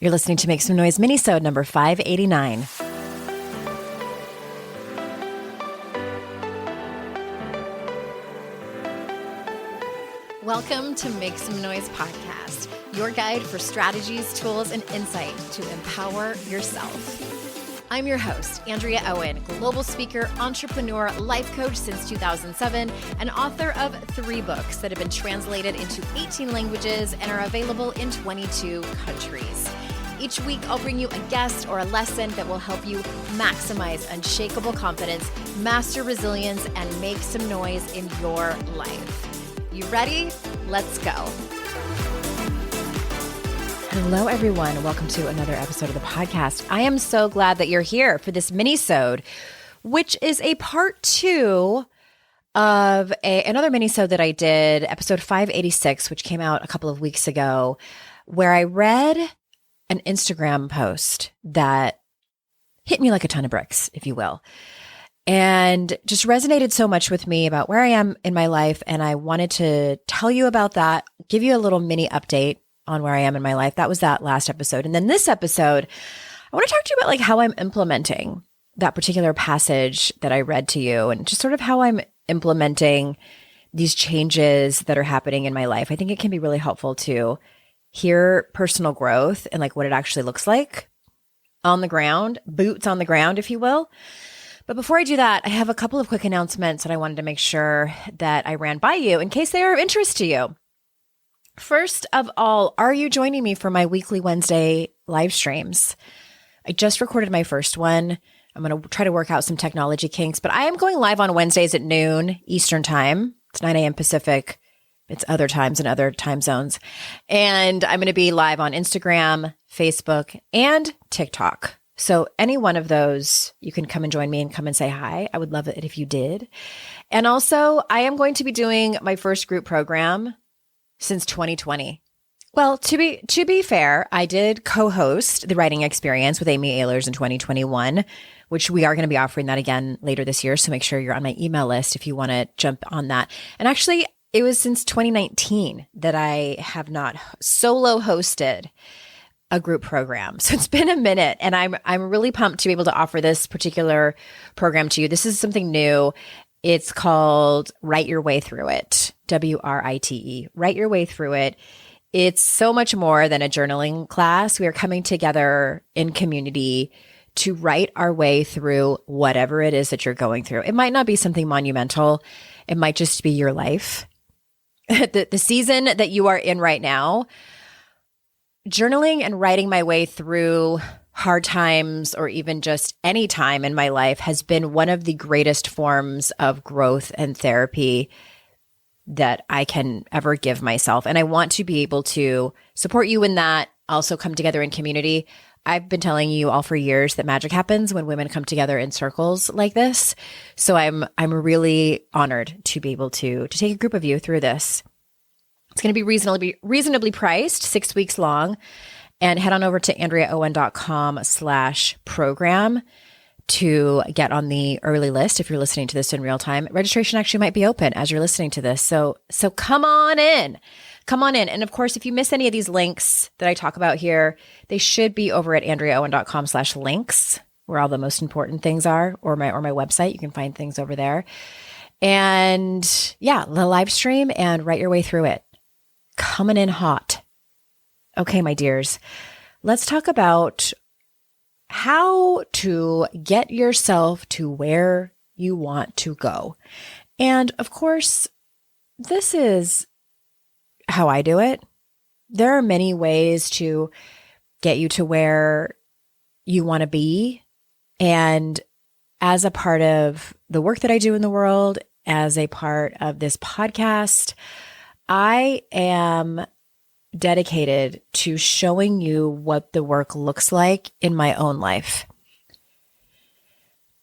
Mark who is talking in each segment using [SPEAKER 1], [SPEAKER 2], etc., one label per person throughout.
[SPEAKER 1] You're listening to Make Some Noise Minisode number 589. Welcome to Make Some Noise podcast, your guide for strategies, tools, and insight to empower yourself. I'm your host, Andrea Owen, global speaker, entrepreneur, life coach since 2007, and author of 3 books that have been translated into 18 languages and are available in 22 countries. Each week, I'll bring you a guest or a lesson that will help you maximize unshakable confidence, master resilience, and make some noise in your life. You ready? Let's go. Hello, everyone. Welcome to another episode of the podcast. I am so glad that you're here for this minisode, which is a part 2 of another minisode that I did, episode 586, which came out a couple of weeks ago, where I read an Instagram post that hit me like a ton of bricks, if you will, and just resonated so much with me about where I am in my life. And I wanted to tell you about that, give you a little mini update on where I am in my life. That was that last episode. And then this episode, I want to talk to you about like how I'm implementing that particular passage that I read to you and just sort of how I'm implementing these changes that are happening in my life. I think it can be really helpful to hear personal growth and like what it actually looks like on the ground, boots on the ground, if you will. But before I do that, I have a couple of quick announcements that I wanted to make sure that I ran by you in case they are of interest to you. First of all, are you joining me for my weekly Wednesday live streams? I just recorded my first one. I'm going to try to work out some technology kinks, but I am going live on Wednesdays at noon Eastern time. It's 9 a.m. Pacific. It's other times in other time zones. And I'm going to be live on Instagram, Facebook, and TikTok. So any one of those, you can come and join me and come and say hi. I would love it if you did. And also, I am going to be doing my first group program since 2020. Well, to be fair, I did co-host the writing experience with Amy Ehlers in 2021, which we are going to be offering that again later this year. So make sure you're on my email list if you want to jump on that. And actually, it was since 2019 that I have not solo hosted a group program. So it's been a minute, and I'm really pumped to be able to offer this particular program to you. This is something new. It's called Write Your Way Through It, WRITE, Write Your Way Through It. It's so much more than a journaling class. We are coming together in community to write our way through whatever it is that you're going through. It might not be something monumental. It might just be your life. The season that you are in right now, journaling and writing my way through hard times or even just any time in my life has been one of the greatest forms of growth and therapy that I can ever give myself. And I want to be able to support you in that, also come together in community. I've been telling you all for years that magic happens when women come together in circles like this. So I'm really honored to be able to take a group of you through this. It's going to be reasonably priced, 6 weeks long, and head on over to andreaowen.com/program to get on the early list if you're listening to this in real time. Registration actually might be open as you're listening to this. So come on in. Come on in. And of course, if you miss any of these links that I talk about here, they should be over at andreaowen.com/links, where all the most important things are, or my website. You can find things over there. And yeah, the live stream and Write Your Way Through It. Coming in hot. Okay, my dears, let's talk about how to get yourself to where you want to go. And of course, this is how I do it. There are many ways to get you to where you want to be. And as a part of the work that I do in the world, as a part of this podcast, I am dedicated to showing you what the work looks like in my own life.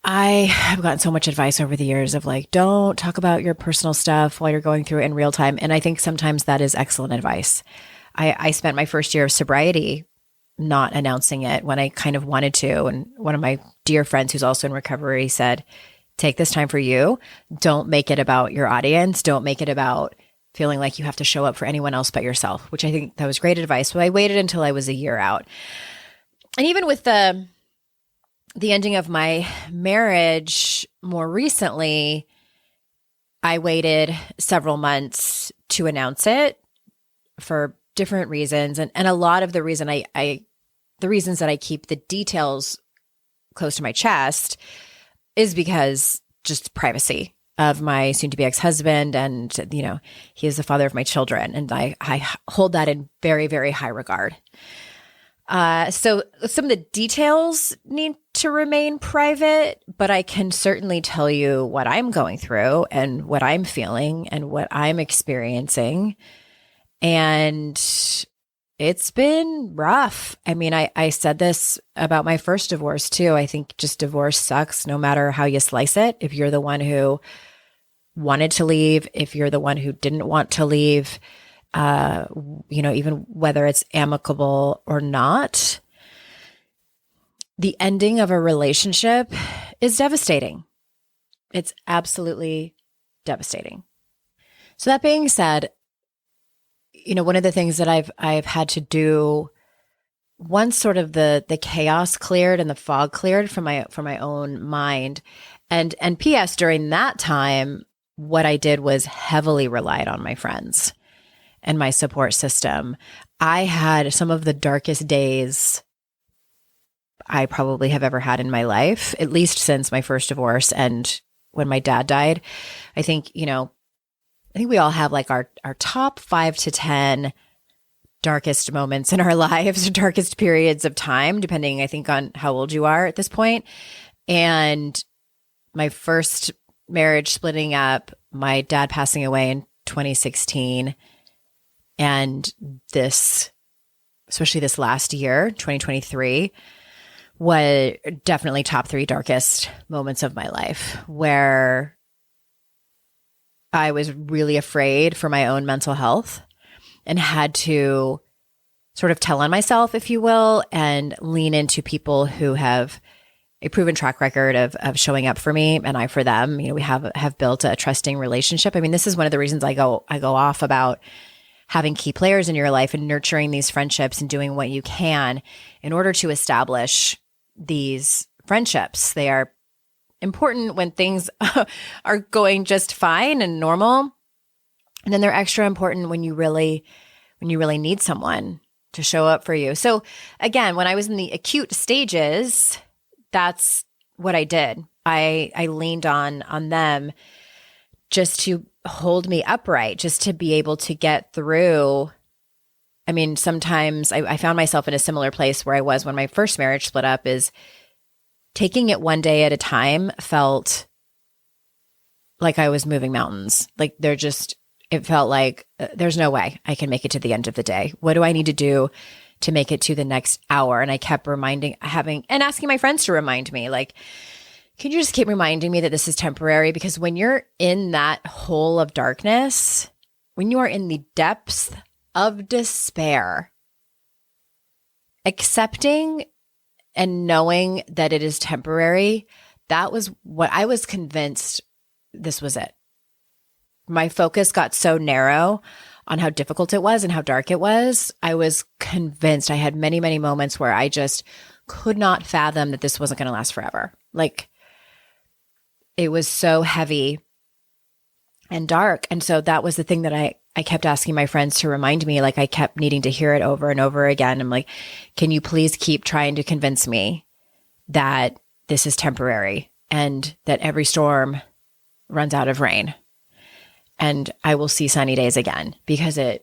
[SPEAKER 1] I have gotten so much advice over the years of like, don't talk about your personal stuff while you're going through it in real time. And I think sometimes that is excellent advice. I spent my first year of sobriety not announcing it when I kind of wanted to. And one of my dear friends who's also in recovery said, take this time for you. Don't make it about your audience. Don't make it about feeling like you have to show up for anyone else but yourself, which I think that was great advice. So I waited until I was a year out. And even with the ending of my marriage more recently, I waited several months to announce it for different reasons. And a lot of the reasons that I keep the details close to my chest is because just privacy of my soon-to-be ex-husband. And, he is the father of my children. And I hold that in very, very high regard. So some of the details need to remain private, but I can certainly tell you what I'm going through and what I'm feeling and what I'm experiencing. And it's been rough. I mean, I said this about my first divorce too. I think just divorce sucks no matter how you slice it. If you're the one who wanted to leave, if you're the one who didn't want to leave, even whether it's amicable or not, the ending of a relationship is devastating. It's absolutely devastating. So that being said, one of the things that I've had to do once sort of the chaos cleared and the fog cleared from my own mind, and P.S. during that time, what I did was heavily relied on my friends and my support system. I had some of the darkest days I probably have ever had in my life, at least since my first divorce and when my dad died. I think we all have like our top 5 to 10 darkest moments in our lives, darkest periods of time, depending, I think, on how old you are at this point. And my first marriage splitting up, my dad passing away in 2016, and especially this last year, 2023, was definitely top 3 darkest moments of my life, where I was really afraid for my own mental health and had to sort of tell on myself, if you will, and lean into people who have a proven track record of showing up for me and I for them. We have built a trusting relationship. I mean, this is one of the reasons I go off about having key players in your life and nurturing these friendships and doing what you can in order to establish these friendships. They are important when things are going just fine and normal. And then they're extra important when you really need someone to show up for you. So again, when I was in the acute stages, that's what I did. I leaned on them just to hold me upright, just to be able to get through. I mean, sometimes I found myself in a similar place where I was when my first marriage split up, is taking it one day at a time felt like I was moving mountains. Like it felt like there's no way I can make it to the end of the day. What do I need to do to make it to the next hour? And I kept asking my friends to remind me, like, can you just keep reminding me that this is temporary? Because when you're in that hole of darkness, when you are in the depths of despair, accepting and knowing that it is temporary, that was what I was convinced this was it. My focus got so narrow on how difficult it was and how dark it was. I was convinced. I had many, many moments where I just could not fathom that this wasn't going to last forever. Like, it was so heavy and dark. And so that was the thing that I kept asking my friends to remind me. Like, I kept needing to hear it over and over again. I'm like, can you please keep trying to convince me that this is temporary and that every storm runs out of rain and I will see sunny days again? Because I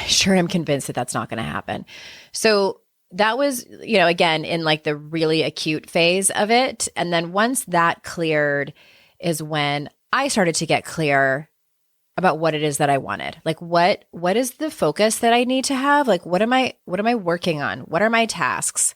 [SPEAKER 1] sure am convinced that that's not going to happen. So that was, again, in like the really acute phase of it. And then once that cleared is when I started to get clear about what it is that I wanted. Like, what is the focus that I need to have? Like, what am I working on? What are my tasks?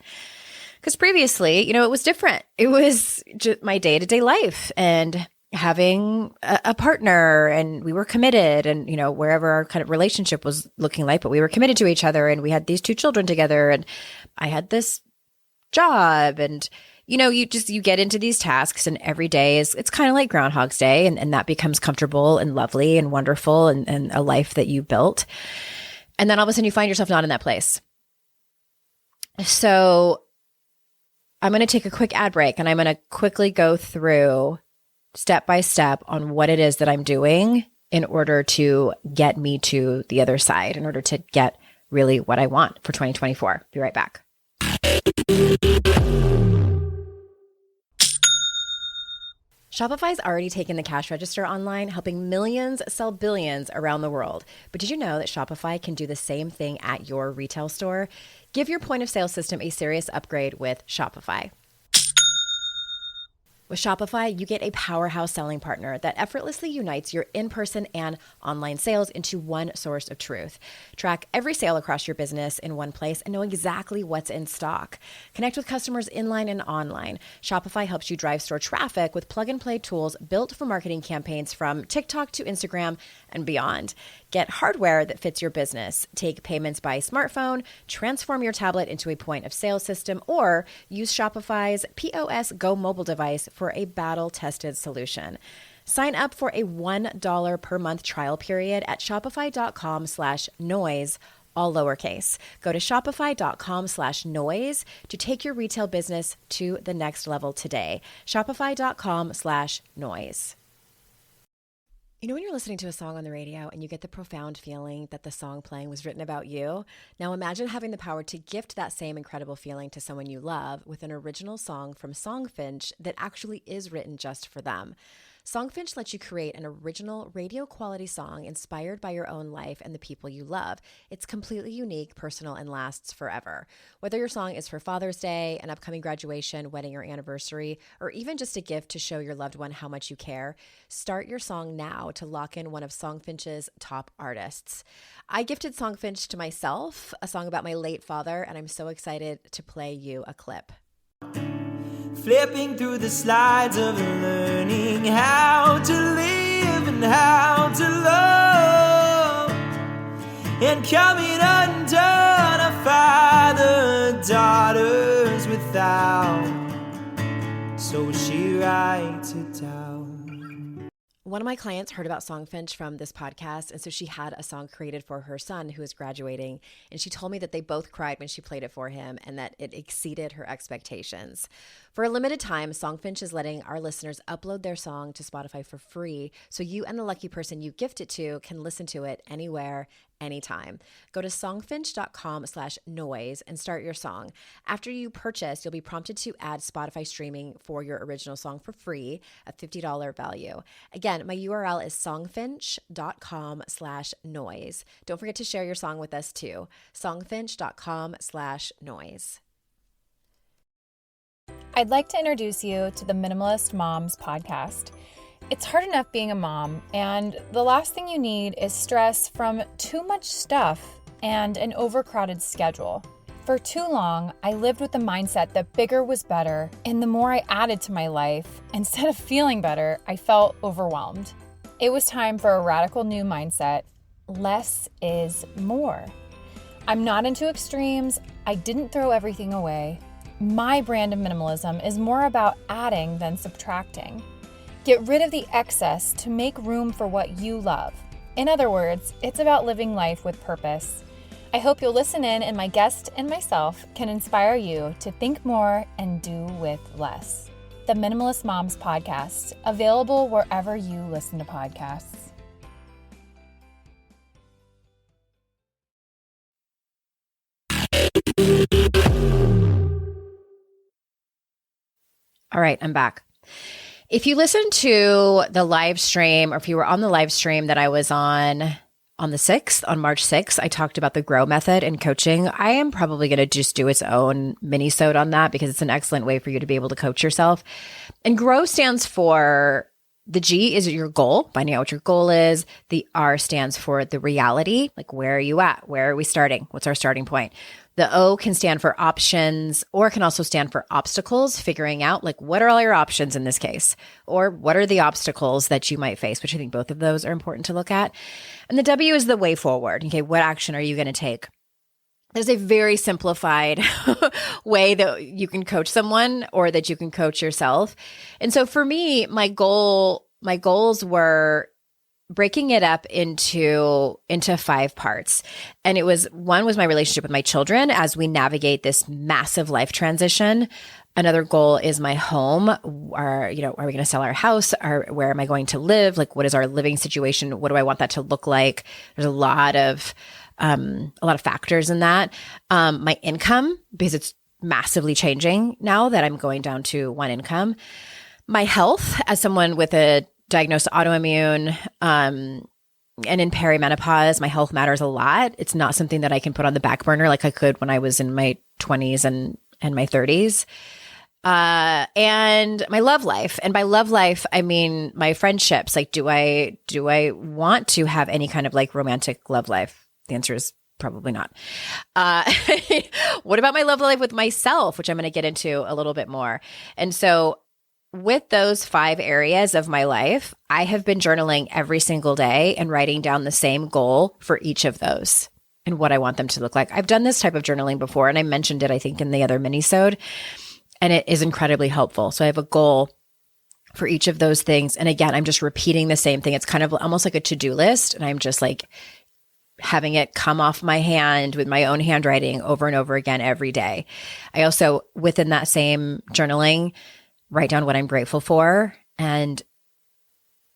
[SPEAKER 1] Because previously, it was different. It was just my day-to-day life and having a partner, and we were committed, and, wherever our kind of relationship was looking like, but we were committed to each other, and we had these 2 children together, and I had this job, and, you get into these tasks, and every day it's kind of like Groundhog's Day, and that becomes comfortable and lovely and wonderful and a life that you built. And then all of a sudden you find yourself not in that place. So I'm going to take a quick ad break, and I'm going to quickly go through step by step on what it is that I'm doing in order to get me to the other side, in order to get really what I want for 2024. Be right back. Shopify's already taken the cash register online, helping millions sell billions around the world. But did you know that Shopify can do the same thing at your retail store? Give your point of sale system a serious upgrade with Shopify. With Shopify, you get a powerhouse selling partner that effortlessly unites your in-person and online sales into one source of truth. Track every sale across your business in one place and know exactly what's in stock. Connect with customers inline and online. Shopify helps you drive store traffic with plug-and-play tools built for marketing campaigns from TikTok to Instagram and beyond. Get hardware that fits your business. Take payments by smartphone, transform your tablet into a point of sale system, or use Shopify's POS Go mobile device for a battle-tested solution. Sign up for a $1 per month trial period at shopify.com/noise, all lowercase. Go to shopify.com/noise to take your retail business to the next level today. Shopify.com/noise. When you're listening to a song on the radio and you get the profound feeling that the song playing was written about you? Now imagine having the power to gift that same incredible feeling to someone you love with an original song from Songfinch that actually is written just for them. Songfinch lets you create an original radio quality song inspired by your own life and the people you love. It's completely unique, personal, and lasts forever. Whether your song is for Father's Day, an upcoming graduation, wedding, or anniversary, or even just a gift to show your loved one how much you care, start your song now to lock in one of Songfinch's top artists. I gifted Songfinch to myself, a song about my late father, and I'm so excited to play you a clip.
[SPEAKER 2] Flipping through the slides of learning how to live and how to love, and coming undone a father daughters without, so she writes it down.
[SPEAKER 1] One of my clients heard about Songfinch from this podcast, and so she had a song created for her son who was graduating, and she told me that they both cried when she played it for him and that it exceeded her expectations. For a limited time, Songfinch is letting our listeners upload their song to Spotify for free, so you and the lucky person you gift it to can listen to it anywhere, anytime. Go to songfinch.com/noise and start your song. After you purchase, you'll be prompted to add Spotify streaming for your original song for free, a $50 value. Again, my URL is songfinch.com/noise. Don't forget to share your song with us too. songfinch.com/noise.
[SPEAKER 3] I'd like to introduce you to the Minimalist Moms podcast. It's hard enough being a mom, and the last thing you need is stress from too much stuff and an overcrowded schedule. For too long, I lived with the mindset that bigger was better, and the more I added to my life, instead of feeling better, I felt overwhelmed. It was time for a radical new mindset. Less is more. I'm not into extremes. I didn't throw everything away. My brand of minimalism is more about adding than subtracting. Get rid of the excess to make room for what you love. In other words, it's about living life with purpose. I hope you'll listen in, and my guest and myself can inspire you to think more and do with less. The Minimalist Moms podcast, available wherever you listen to podcasts.
[SPEAKER 1] All right, I'm back. If you listened to the live stream, or if you were on the live stream that I was on the 6th, on March 6th, I talked about the GROW method in coaching. I am probably going to just do its own mini-sode on that because it's an excellent way for you to be able to coach yourself. And GROW stands for, the G is your goal, finding out what your goal is. The R stands for the reality, like where are you at? Where are we starting? What's our starting point? The O can stand for options, or it can also stand for obstacles, figuring out like what are all your options in this case, or what are the obstacles that you might face, which I think both of those are important to look at. And the W is the way forward. Okay, what action are you going to take? there's a very simplified way that you can coach someone or that you can coach yourself. And so for me, my goals were breaking it up into 5 parts. And one was my relationship with my children as we navigate this massive life transition. Another goal is my home. Are we going to sell our house? Or where am I going to live? Like, what is our living situation? What do I want that to look like? There's a lot of factors in that. My income, because it's massively changing now that I'm going down to one income. My health as someone with a diagnosed autoimmune, and in perimenopause, my health matters a lot. It's not something that I can put on the back burner like I could when I was in my 20s and my 30s. And my love life. And by love life, I mean my friendships. Like, do I want to have any kind of like romantic love life? The answer is probably not. What about my love life with myself, which I'm going to get into a little bit more. And so with those 5 areas of my life, I have been journaling every single day and writing down the same goal for each of those and what I want them to look like. I've done this type of journaling before, and I mentioned it, I think, in the other minisode, and it is incredibly helpful. So I have a goal for each of those things. And again, I'm just repeating the same thing. It's kind of almost like a to-do list, and I'm just like having it come off my hand with my own handwriting over and over again every day. I also, within that same journaling, write down what I'm grateful for. And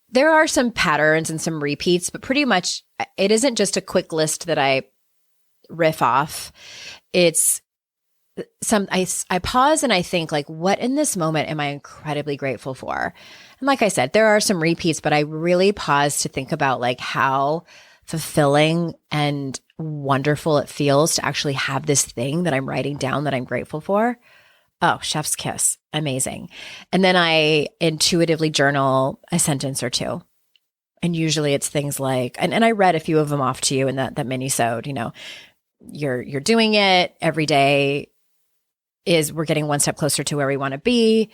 [SPEAKER 1] there are some patterns and some repeats, but pretty much it isn't just a quick list that I riff off. It's I pause and I think, like, what in this moment am I incredibly grateful for? And like I said, there are some repeats, but I really pause to think about like how fulfilling and wonderful it feels to actually have this thing that I'm writing down that I'm grateful for. Oh, chef's kiss. Amazing. And then I intuitively journal a sentence or 2. And usually it's things like, and I read a few of them off to you in that minisode, you're doing it every day. We're getting one step closer to where we want to be.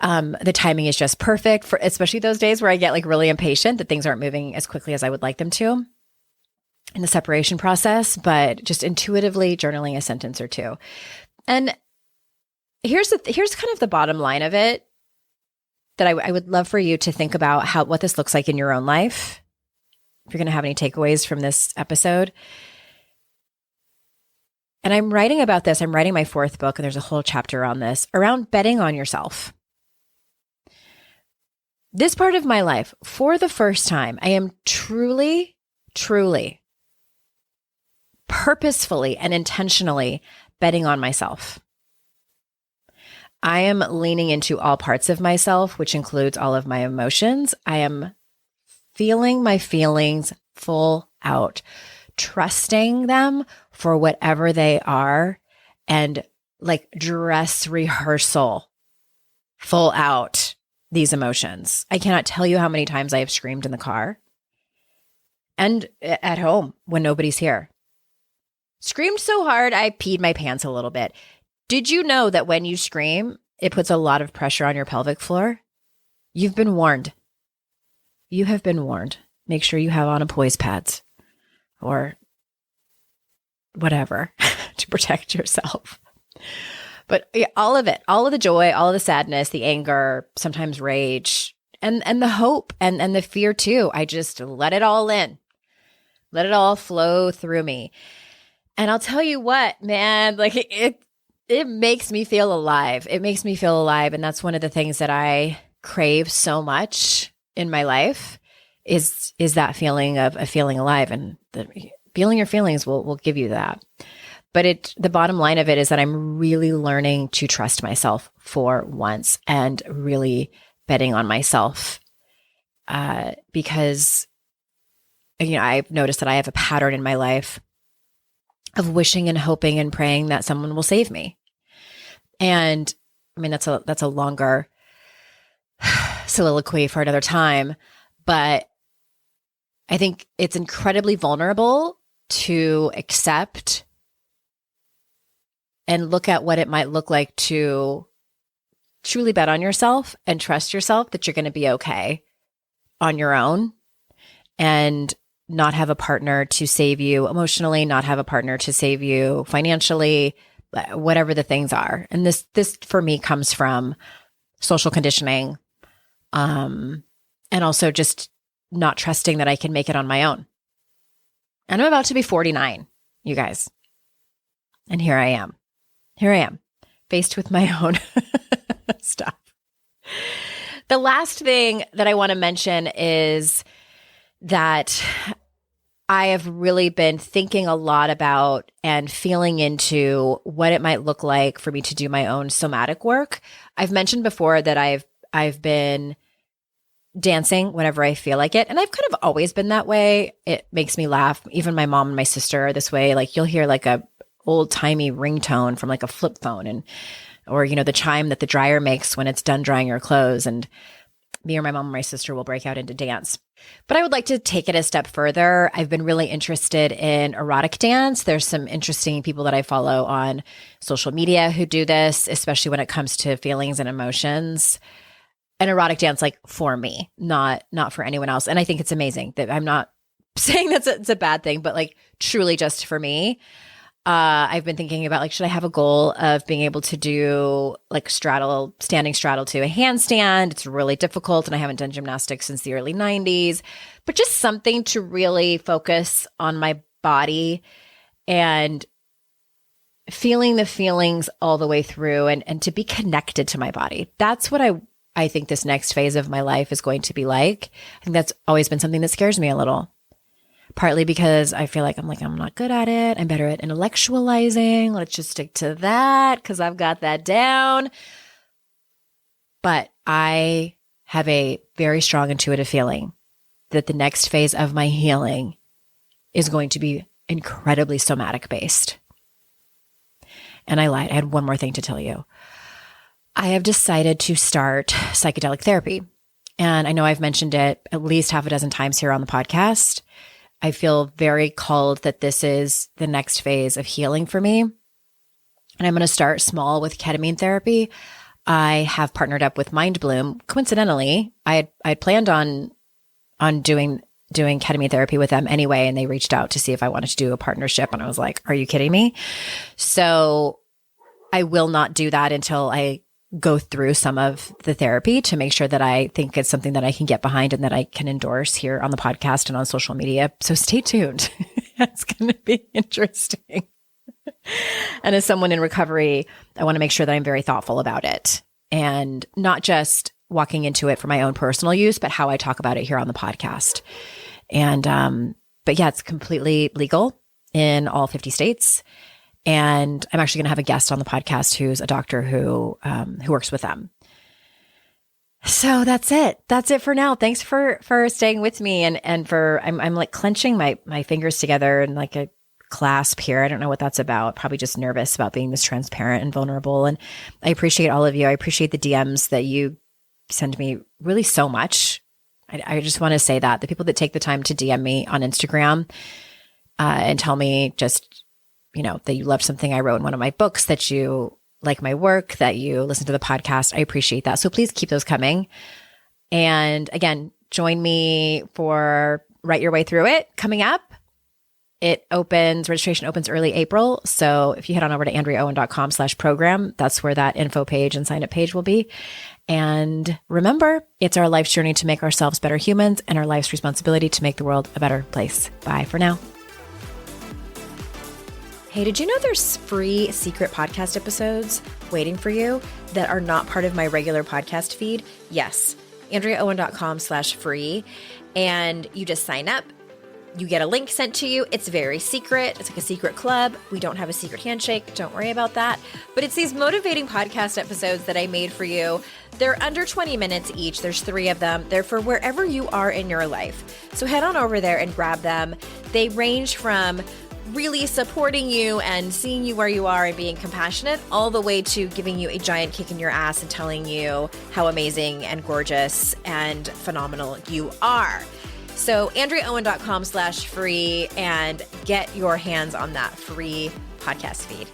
[SPEAKER 1] The timing is just perfect for, especially those days where I get like really impatient that things aren't moving as quickly as I would like them to in the separation process, but just intuitively journaling a sentence or 2. And here's kind of the bottom line of it that I would love for you to think about what this looks like in your own life. If you're going to have any takeaways from this episode. And I'm writing about this. I'm writing my 4th book, and there's a whole chapter on this around betting on yourself. This part of my life, for the first time, I am truly, truly, purposefully and intentionally betting on myself. I am leaning into all parts of myself, which includes all of my emotions. I am feeling my feelings full out, trusting them for whatever they are, and like dress rehearsal, full out these emotions. I cannot tell you how many times I have screamed in the car and at home when nobody's here. Screamed so hard, I peed my pants a little bit. Did you know that when you scream, it puts a lot of pressure on your pelvic floor? You've been warned. You have been warned. Make sure you have on a poise pads or whatever to protect yourself. But yeah, all of it, all of the joy, all of the sadness, the anger, sometimes rage, and the hope and the fear too. I just let it all in. Let it all flow through me. And I'll tell you what, man, like it makes me feel alive. It makes me feel alive. And that's one of the things that I crave so much in my life is that feeling of feeling alive. And feeling your feelings will give you that. But the bottom line of it is that I'm really learning to trust myself for once and really betting on myself because, I've noticed that I have a pattern in my life of wishing and hoping and praying that someone will save me. And I mean, that's a longer soliloquy for another time, but I think it's incredibly vulnerable to accept and look at what it might look like to truly bet on yourself and trust yourself that you're going to be okay on your own. And not have a partner to save you emotionally, not have a partner to save you financially, whatever the things are. And this for me comes from social conditioning, and also just not trusting that I can make it on my own. And I'm about to be 49, you guys. And here I am, faced with my own stuff. The last thing that I want to mention is that I have really been thinking a lot about and feeling into what it might look like for me to do my own somatic work. I've mentioned before that I've been dancing whenever I feel like it. And I've kind of always been that way. It makes me laugh. Even my mom and my sister are this way. Like you'll hear like a old timey ringtone from like a flip phone or the chime that the dryer makes when it's done drying your clothes. And me or my mom and my sister will break out into dance. But I would like to take it a step further. I've been really interested in erotic dance. There's some interesting people that I follow on social media who do this, especially when it comes to feelings and emotions. And erotic dance, like for me, not for anyone else. And I think it's amazing. That I'm not saying it's a bad thing, but like truly just for me. I've been thinking about like, should I have a goal of being able to do like standing straddle to a handstand? It's really difficult, and I haven't done gymnastics since the early 90s, but just something to really focus on my body and feeling the feelings all the way through and to be connected to my body. That's what I think this next phase of my life is going to be like. I think that's always been something that scares me a little. Partly because I feel like I'm not good at it. I'm better at intellectualizing. Let's just stick to that because I've got that down. But I have a very strong intuitive feeling that the next phase of my healing is going to be incredibly somatic based. And I lied. I had one more thing to tell you. I have decided to start psychedelic therapy. And I know I've mentioned it at least half a dozen times here on the podcast. I feel very called that this is the next phase of healing for me. And I'm going to start small with ketamine therapy. I have partnered up with Mind Bloom. Coincidentally, I had planned on doing ketamine therapy with them anyway, and they reached out to see if I wanted to do a partnership. And I was like, are you kidding me? So I will not do that until I go through some of the therapy to make sure that I think it's something that I can get behind and that I can endorse here on the podcast and on social media. So stay tuned. It's going to be interesting. And as someone in recovery, I want to make sure that I'm very thoughtful about it and not just walking into it for my own personal use, but how I talk about it here on the podcast. And, but yeah, it's completely legal in all 50 states. And I'm actually going to have a guest on the podcast who's a doctor who works with them. So that's it. That's it for now. Thanks for staying with me and for I'm like clenching my fingers together in like a clasp here. I don't know what that's about. Probably just nervous about being this transparent and vulnerable. And I appreciate all of you. I appreciate the DMs that you send me really so much. I just want to say that the people that take the time to DM me on Instagram and tell me just that you love something I wrote in one of my books, that you like my work, that you listen to the podcast. I appreciate that. So please keep those coming. And again, join me for Write Your Way Through It coming up. Registration opens early April. So if you head on over to AndreaOwen.com/program, that's where that info page and sign up page will be. And remember, it's our life's journey to make ourselves better humans and our life's responsibility to make the world a better place. Bye for now. Hey, did you know there's free secret podcast episodes waiting for you that are not part of my regular podcast feed? Yes, AndreaOwen.com/free. And you just sign up. You get a link sent to you. It's very secret. It's like a secret club. We don't have a secret handshake. Don't worry about that. But it's these motivating podcast episodes that I made for you. They're under 20 minutes each. There's 3 of them. They're for wherever you are in your life. So head on over there and grab them. They range from really supporting you and seeing you where you are and being compassionate, all the way to giving you a giant kick in your ass and telling you how amazing and gorgeous and phenomenal you are. So AndreaOwen.com/free and get your hands on that free podcast feed.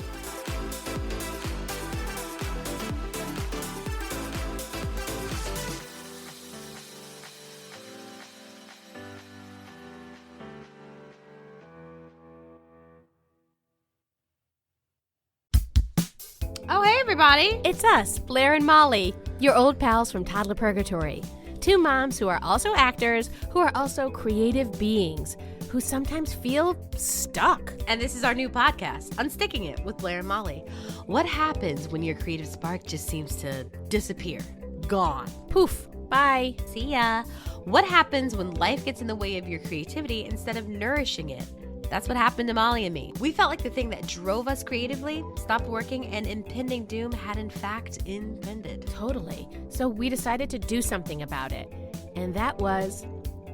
[SPEAKER 4] Oh, hey, everybody.
[SPEAKER 5] It's us, Blair and Molly, your old pals from Toddler Purgatory. Two moms who are also actors, who are also creative beings, who sometimes feel stuck.
[SPEAKER 4] And this is our new podcast, Unsticking It with Blair and Molly. What happens when your creative spark just seems to disappear? Gone.
[SPEAKER 5] Poof. Bye.
[SPEAKER 4] See ya. What happens when life gets in the way of your creativity instead of nourishing it? That's what happened to Molly and me. We felt like the thing that drove us creatively stopped working and impending doom had in fact impended.
[SPEAKER 5] Totally. So we decided to do something about it. And that was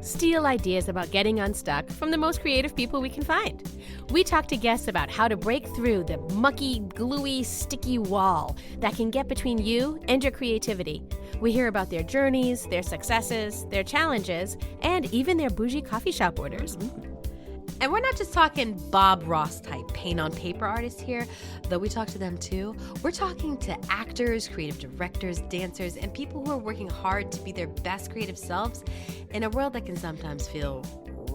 [SPEAKER 5] steal ideas about getting unstuck from the most creative people we can find. We talked to guests about how to break through the mucky, gluey, sticky wall that can get between you and your creativity. We hear about their journeys, their successes, their challenges, and even their bougie coffee shop orders.
[SPEAKER 4] And we're not just talking Bob Ross type paint on paper artists here, though we talk to them too. We're talking to actors, creative directors, dancers, and people who are working hard to be their best creative selves in a world that can sometimes feel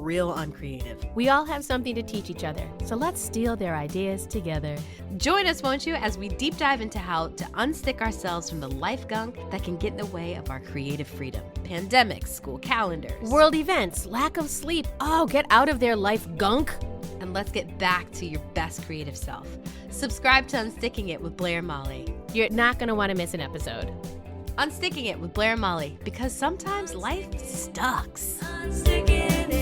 [SPEAKER 4] real uncreative.
[SPEAKER 5] We all have something to teach each other, so let's steal their ideas together.
[SPEAKER 4] Join us, won't you, as we deep dive into how to unstick ourselves from the life gunk that can get in the way of our creative freedom. Pandemics, school calendars,
[SPEAKER 5] world events, lack of sleep. Oh, get out of their life gunk.
[SPEAKER 4] And let's get back to your best creative self. Subscribe to Unsticking It with Blair and Molly.
[SPEAKER 5] You're not going to want to miss an episode.
[SPEAKER 4] Unsticking It with Blair and Molly, because sometimes life sucks.
[SPEAKER 2] Unsticking it.